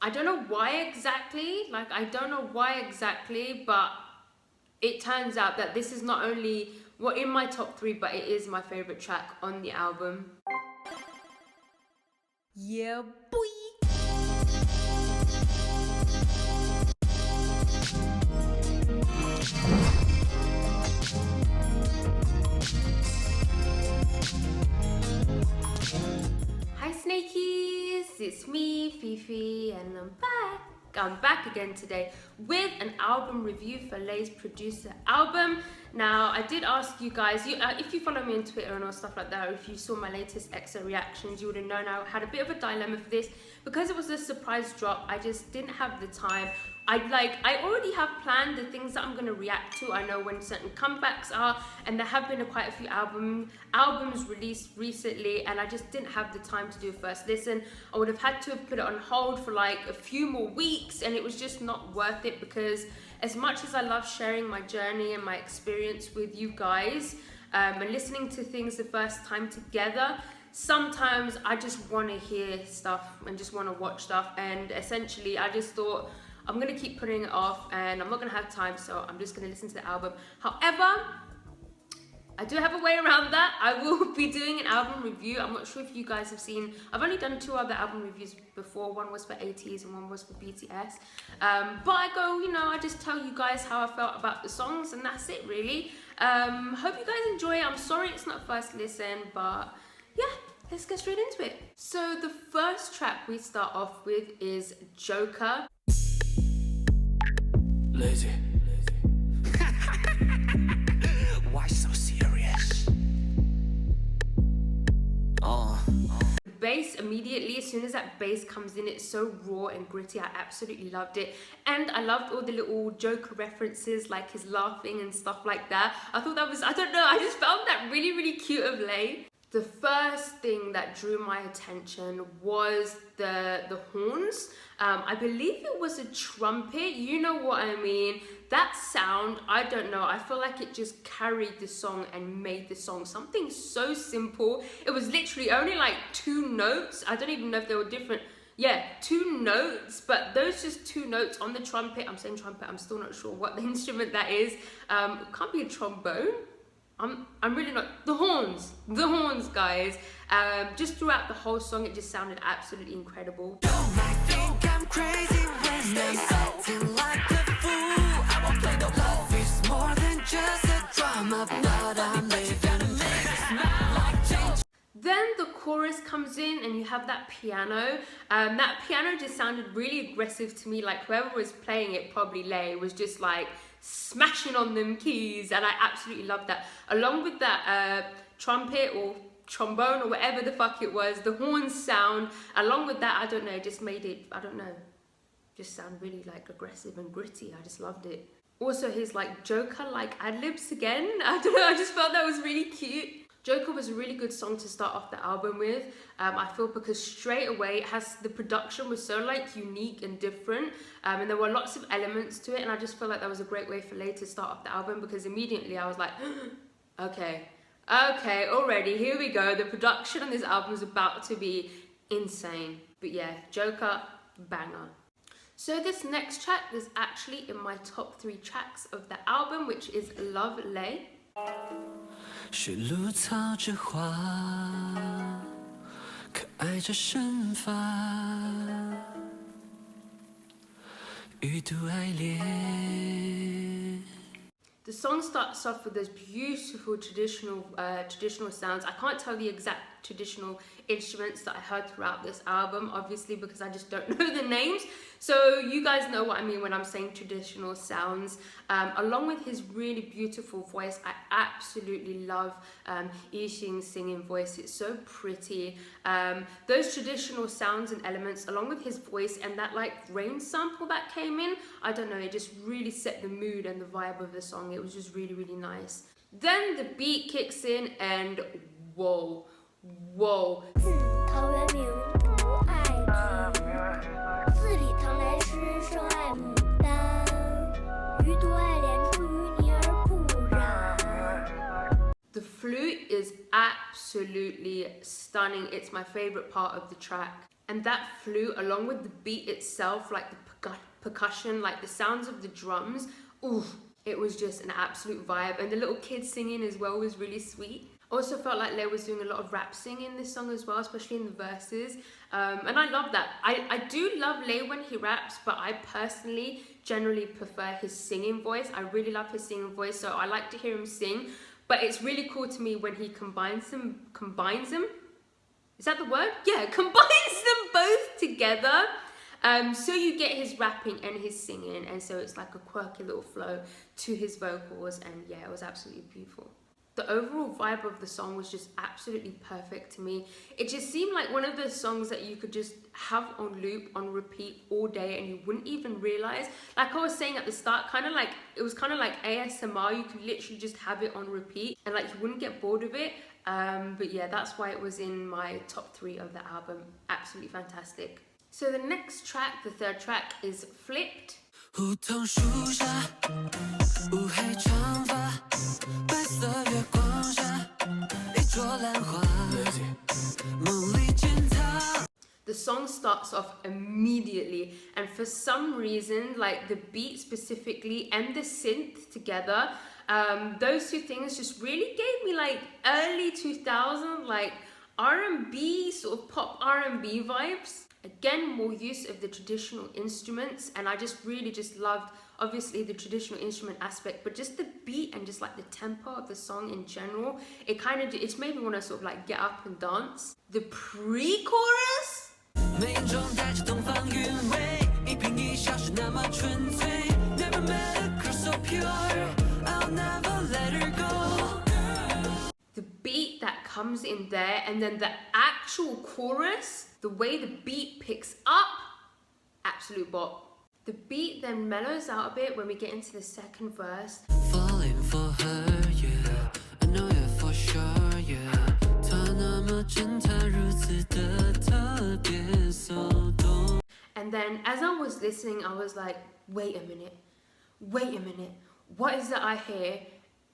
I don't know why exactly, but it turns out that this is not only in my top 3, but it is my favorite track on the album. Yeah, boy. Hi Snakies, it's me, Fifi, and I'm back. I'm back again today with an album review for Lay's Producer album. Now, I did ask you guys, if you follow me on Twitter and all stuff like that, or if you saw my latest EXO reactions, you would have known I had a bit of a dilemma for this. Because it was a surprise drop, I just didn't have the time. I already have planned the things that I'm going to react to. I know when certain comebacks are, and there have been quite a few albums released recently, and I just didn't have the time to do a first listen. I would have had to have put it on hold for like a few more weeks, and it was just not worth it, because as much as I love sharing my journey and my experience with you guys, and listening to things the first time together, sometimes I just want to hear stuff and just want to watch stuff, and essentially I just thought, I'm going to keep putting it off and I'm not going to have time, so I'm just going to listen to the album. However, I do have a way around that. I will be doing an album review. I'm not sure if you guys have seen, I've only done 2 other album reviews before. One was for ATEEZ and one was for BTS. But I go, I just tell you guys how I felt about the songs, and that's it really. Hope you guys enjoy it. I'm sorry it's not first listen, but yeah, let's get straight into it. So the first track we start off with is Joker. Lazy. Why so serious? Bass immediately, as soon as that bass comes in, it's so raw and gritty. I absolutely loved it, and I loved all the little Joker references, like his laughing and stuff like that. I thought that was, I don't know, I just found that really, really cute of Lay. The first thing that drew my attention was the horns. I believe it was a trumpet, you know what I mean. That sound, I don't know, I feel like it just carried the song and made the song something so simple. It was literally only like 2 notes. I don't even know if they were different. Yeah, 2 notes, but those just 2 notes on the trumpet. I'm saying trumpet, I'm still not sure what the instrument that is. It can't be a trombone. I'm really not. The horns, guys. Just throughout the whole song, it just sounded absolutely incredible. Don't think I'm crazy when I'm acting like a fool. I won't play no love is more than just a drama, but I'm living like change. Then the chorus comes in and you have that piano. That piano just sounded really aggressive to me. Like whoever was playing it, probably Lay, was just like smashing on them keys, and I absolutely loved that. Along with that trumpet or trombone or whatever the fuck it was, the horn sound, along with that, I don't know, it just made it, I don't know, just sound really like aggressive and gritty. I just loved it. Also his like Joker like ad-libs again, I don't know, I just felt that was really cute. Joker was a really good song to start off the album with, I feel, because straight away the production was so like unique and different, and there were lots of elements to it, and I just feel like that was a great way for Lay to start off the album, because immediately I was like, okay, already, here we go, the production on this album is about to be insane. But yeah, Joker, banger. So this next track is actually in my top 3 tracks of the album, which is Love Lay. 是芦草之花，可爱着生发，欲度爱恋。 The song starts off with those beautiful traditional sounds. I can't tell the exact traditional instruments that I heard throughout this album, obviously, because I just don't know the names. So you guys know what I mean when I'm saying traditional sounds. Along with his really beautiful voice, I absolutely love Yixing's singing voice. It's so pretty. Those traditional sounds and elements, along with his voice and that like rain sample that came in, I don't know, it just really set the mood and the vibe of the song. It was just really, really nice. Then the beat kicks in and whoa. 自陶渊明不爱子，字里唐来诗生爱牡丹，予独爱恋出淤泥而不染。 The flute is absolutely stunning. It's my favorite part of the track. And that flute, along with the beat itself, like the percussion, like the sounds of the drums, ooh, it was just an absolute vibe. And the little kid singing as well was really sweet. Also felt like Lay was doing a lot of rap singing in this song as well, especially in the verses. And I love that. I do love Lay when he raps, but I personally generally prefer his singing voice. I really love his singing voice, so I like to hear him sing. But it's really cool to me when he combines them. Is that the word? Yeah, combines them both together. So you get his rapping and his singing, and so it's like a quirky little flow to his vocals, and yeah, it was absolutely beautiful. The overall vibe of the song was just absolutely perfect to me. It just seemed like one of those songs that you could just have on loop, on repeat all day, and you wouldn't even realize. Like I was saying at the start, it was kind of like ASMR. You could literally just have it on repeat, and like you wouldn't get bored of it. But yeah, that's why it was in my top 3 of the album. Absolutely fantastic. So the next track, the third track, is Flipped. The song starts off immediately, and for some reason, like the beat specifically and the synth together, those two things just really gave me like early 2000 like R&B, sort of pop R&B vibes. Again, more use of the traditional instruments, and I just really just loved obviously the traditional instrument aspect, but just the beat and just like the tempo of the song in general, it's made me want to sort of like get up and dance. The pre-chorus, the beat that comes in there, and then the actual chorus, the way the beat picks up, absolute bop. The beat then mellows out a bit when we get into the second verse. Falling for her, yeah. I know it for sure, yeah. And then as I was listening, I was like, wait a minute, what is that I hear?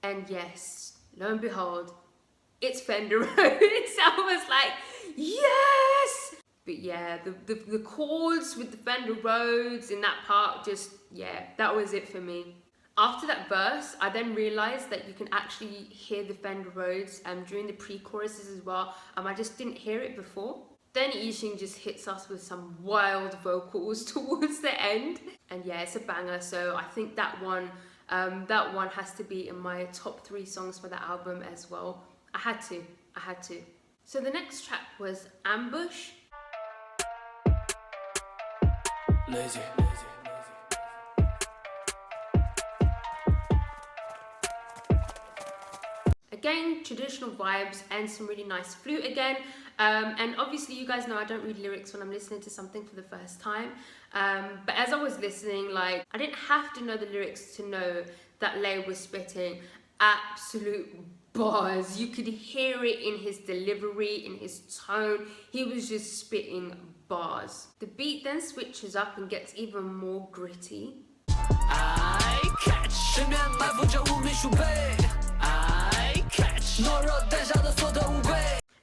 And yes, lo and behold, it's Fender Rhodes. I was like, yes! But yeah, the chords with the Fender Rhodes in that part, just, yeah, that was it for me. After that verse, I then realized that you can actually hear the Fender Rhodes during the pre-choruses as well. I just didn't hear it before. Then Yixing just hits us with some wild vocals towards the end. And yeah, it's a banger, so I think that one has to be in my top 3 songs for the album as well. I had to. So the next track was Ambush. Lazy. Again, traditional vibes and some really nice flute again. And obviously you guys know I don't read lyrics when I'm listening to something for the first time. But as I was listening, like, I didn't have to know the lyrics to know that Lay was spitting absolute bars. You could hear it in his delivery, in his tone. He was just spitting bars. The beat then switches up and gets even more gritty.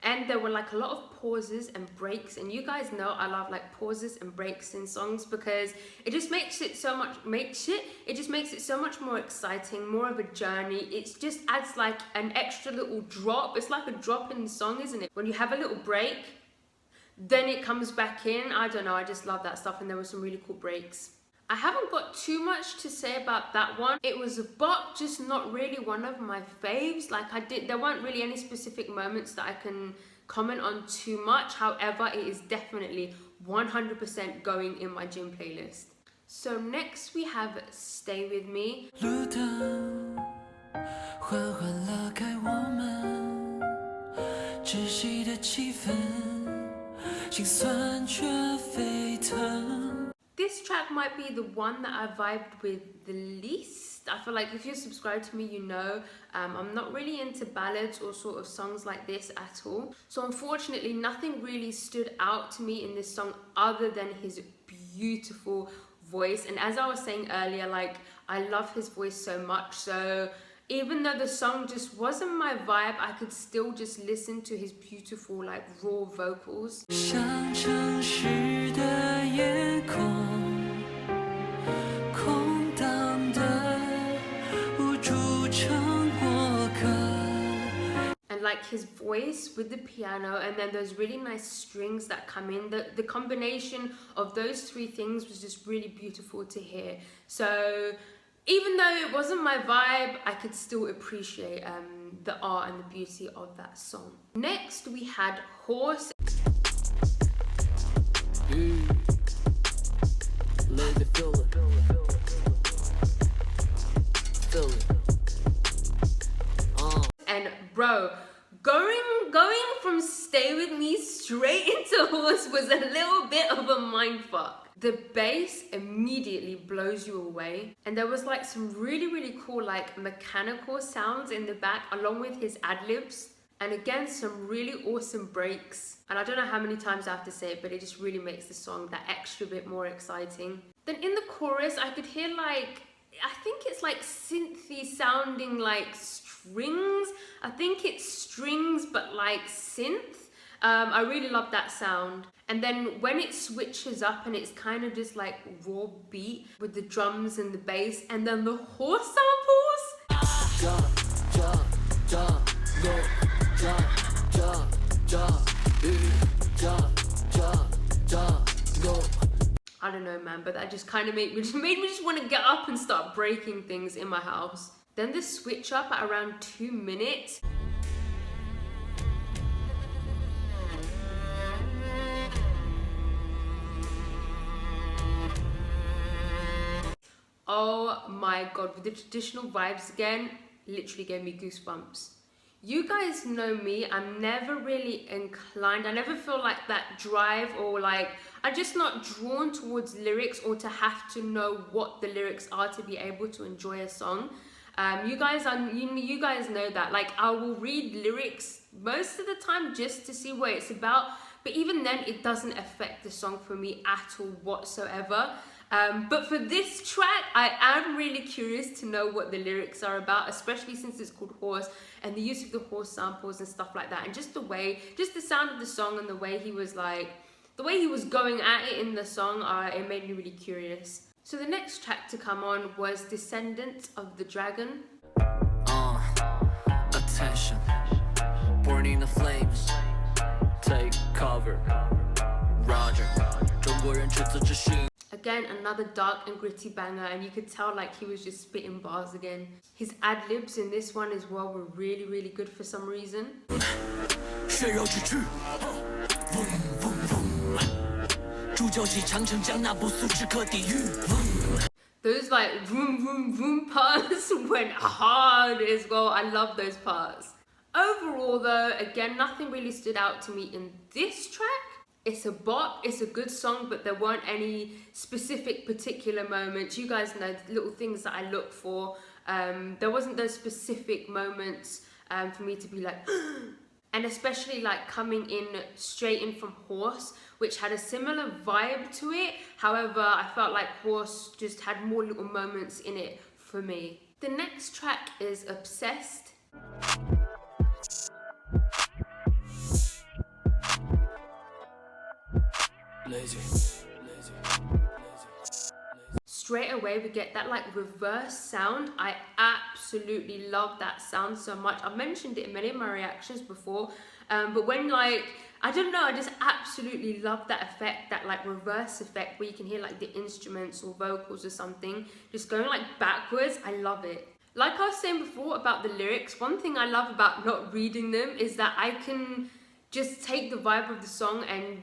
And there were like a lot of pauses and breaks, and you guys know I love like pauses and breaks in songs because it just makes it so much more exciting, more of a journey. It just adds like an extra little drop. It's like a drop in the song, isn't it? When you have a little break, then it comes back in. I don't know, I just love that stuff, and there were some really cool breaks. I haven't got too much to say about that one. It was a bop, just not really one of my faves. Like there weren't really any specific moments that I can comment on too much. However, it is definitely 100% going in my gym playlist. So next we have Stay With Me. This track might be the one that I vibed with the least. I feel like if you're subscribed to me, you know I'm not really into ballads or sort of songs like this at all. So unfortunately, nothing really stood out to me in this song other than his beautiful voice. And as I was saying earlier, like, I love his voice so much. So even though the song just wasn't my vibe, I could still just listen to his beautiful, like, raw vocals. And 城市的夜空，空荡的无助成过客。 And like his voice with the piano, and then those really nice strings that come in, the combination of those three things was just really beautiful to hear. So even though it wasn't my vibe, I could still appreciate the art and the beauty of that song. Next we had Horse. Lazy feel it. Feel it. And bro, going from Stay With Me straight into Horse was a little bit of a mindfuck. The bass immediately blows you away, and there was like some really cool like mechanical sounds in the back along with his ad-libs, and again some really awesome breaks. And I don't know how many times I have to say it, but it just really makes the song that extra bit more exciting. Then in the chorus I could hear like, I think it's like synthy sounding like strings. I think it's strings but like synth. I really love that sound. And then when it switches up and it's kind of just like raw beat with the drums and the bass and then the horse samples. I don't know, man, but that just kind of made me just want to get up and start breaking things in my house. Then the switch up at around 2 minutes. Oh my god, with the traditional vibes again, literally gave me goosebumps. You guys know me, I'm never really inclined, I never feel like that drive, or like, I'm just not drawn towards lyrics or to have to know what the lyrics are to be able to enjoy a song. You guys know that, like, I will read lyrics most of the time just to see what it's about, but even then it doesn't affect the song for me at all whatsoever. But for this track, I am really curious to know what the lyrics are about, especially since it's called Horse, and the use of the horse samples and stuff like that, and just the sound of the song and the way he was going at it in the song, it made me really curious. So the next track to come on was Descendant of the Dragon. Attention, burning the flames, take cover, Roger, 中国人赤子之心. Again, another dark and gritty banger, and you could tell like he was just spitting bars again. His ad-libs in this one as well were really good for some reason. Those like vroom parts went hard as well. I love those parts. Overall though, again, nothing really stood out to me in this track. It's a bop, it's a good song, but there weren't any specific particular moments. You guys know the little things that I look for. There wasn't those specific moments for me to be like, and especially like coming in straight in from Horse, which had a similar vibe to it. However, I felt like Horse just had more little moments in it for me. The next track is Obsessed. Lazy. Straight away we get that like reverse sound. I absolutely love that sound so much. I've mentioned it in many of my reactions before, but when like, I don't know, I just absolutely love that effect, that like reverse effect where you can hear like the instruments or vocals or something just going like backwards. I love it. Like I was saying before about the lyrics, one thing I love about not reading them is that I can just take the vibe of the song and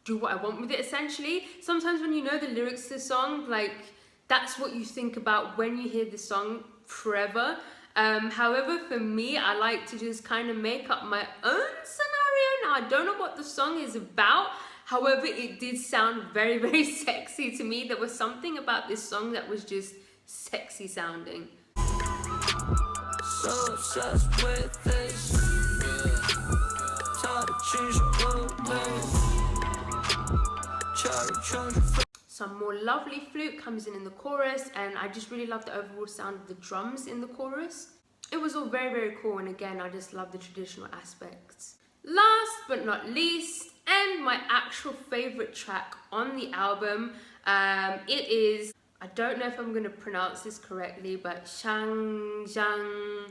do what I want with it, essentially. Sometimes when you know the lyrics to the song, like, that's what you think about when you hear the song forever. However, for me, I like to just kind of make up my own scenario. Now, I don't know what the song is about. However, it did sound very sexy to me. There was something about this song that was just sexy sounding. So obsessed with this. Some more lovely flute comes in the chorus, and I just really love the overall sound of the drums in the chorus. It was all very cool, and again, I just love the traditional aspects. Last but not least, And my actual favorite track on the album, it is, I don't know if I'm going to pronounce this correctly, but Shang Zhang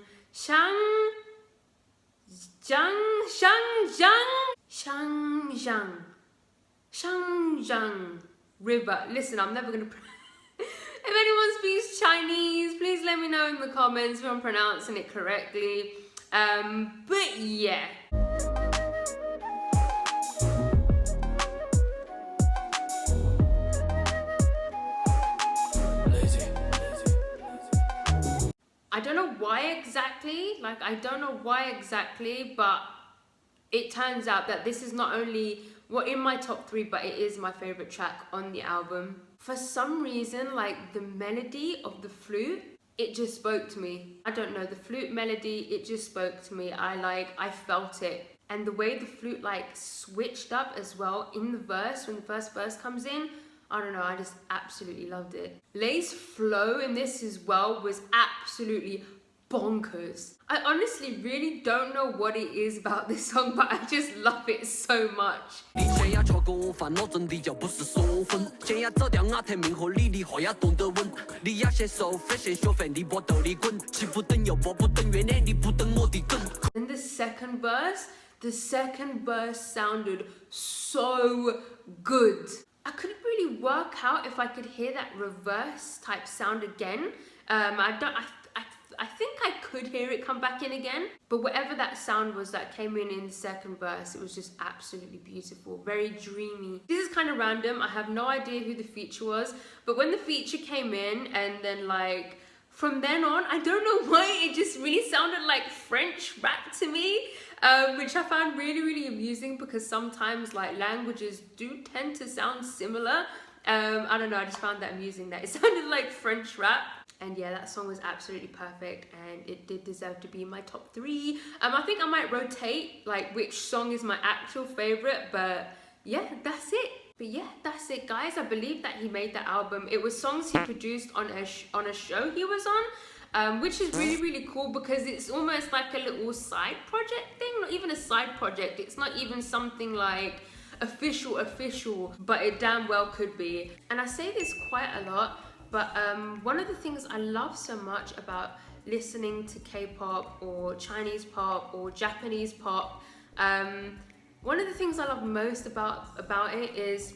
River. Listen, I'm never going to if anyone speaks Chinese, please let me know in the comments if I'm pronouncing it correctly. But yeah. I don't know why exactly, but it turns out that this is not only in my top 3, but it is my favorite track on the album. For some reason, like the melody of the flute, it just spoke to me. I don't know, the flute melody, it just spoke to me. I felt it. And the way the flute like switched up as well in the verse, when the first verse comes in, I don't know, I just absolutely loved it. Lay's flow in this as well was absolutely bonkers. I honestly really don't know what it is about this song, but I just love it so much. In the second verse sounded so good. I couldn't really work out if I could hear that reverse type sound again. I think I could hear it come back in again, but whatever that sound was that came in the second verse, it was just absolutely beautiful, very dreamy. This is kind of random, I have no idea who the feature was, but when the feature came in and then like, from then on, I don't know why, it just really sounded like French rap to me, which I found really, really amusing because sometimes like languages do tend to sound similar. I don't know, I just found that amusing that it sounded like French rap. And yeah, that song was absolutely perfect and it did deserve to be in my top 3. I think I might rotate like which song is my actual favorite, but yeah, that's it. But yeah, that's it guys. I believe that he made the album. It was songs he produced on a show he was on, which is really, really cool because it's almost like a little side project thing, not even a side project. It's not even something like official, but it damn well could be. And I say this quite a lot, but one of the things I love so much about listening to K-pop or Chinese pop or Japanese pop, one of the things I love most about it is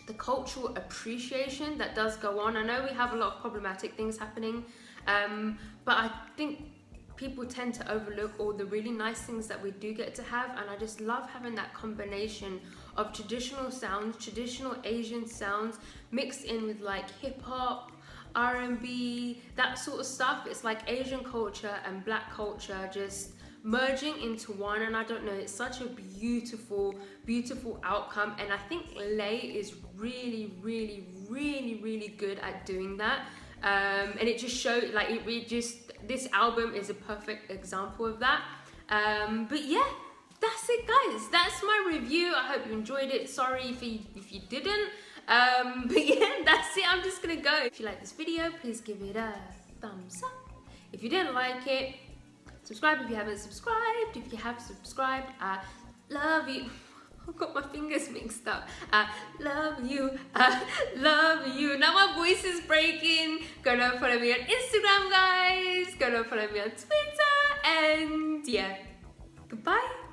the cultural appreciation that does go on. I know we have a lot of problematic things happening, but I think people tend to overlook all the really nice things that we do get to have, and I just love having that combination of traditional sounds, traditional Asian sounds mixed in with like hip-hop, R&B, that sort of stuff. It's like Asian culture and black culture just merging into one, and I don't know, it's such a beautiful outcome, and I think Lay is really good at doing that, and it just showed like this album is a perfect example of that. But yeah, that's it guys, that's my review. I hope you enjoyed it. Sorry if you didn't, but yeah, that's it. I'm just gonna go. If you like this video, please give it a thumbs up. If you didn't like it, subscribe if you haven't subscribed. If you have subscribed, I love you. I've got my fingers mixed up. I love you. Now my voice is breaking. Go and follow me on Instagram, guys. Go and follow me on Twitter. And yeah, goodbye.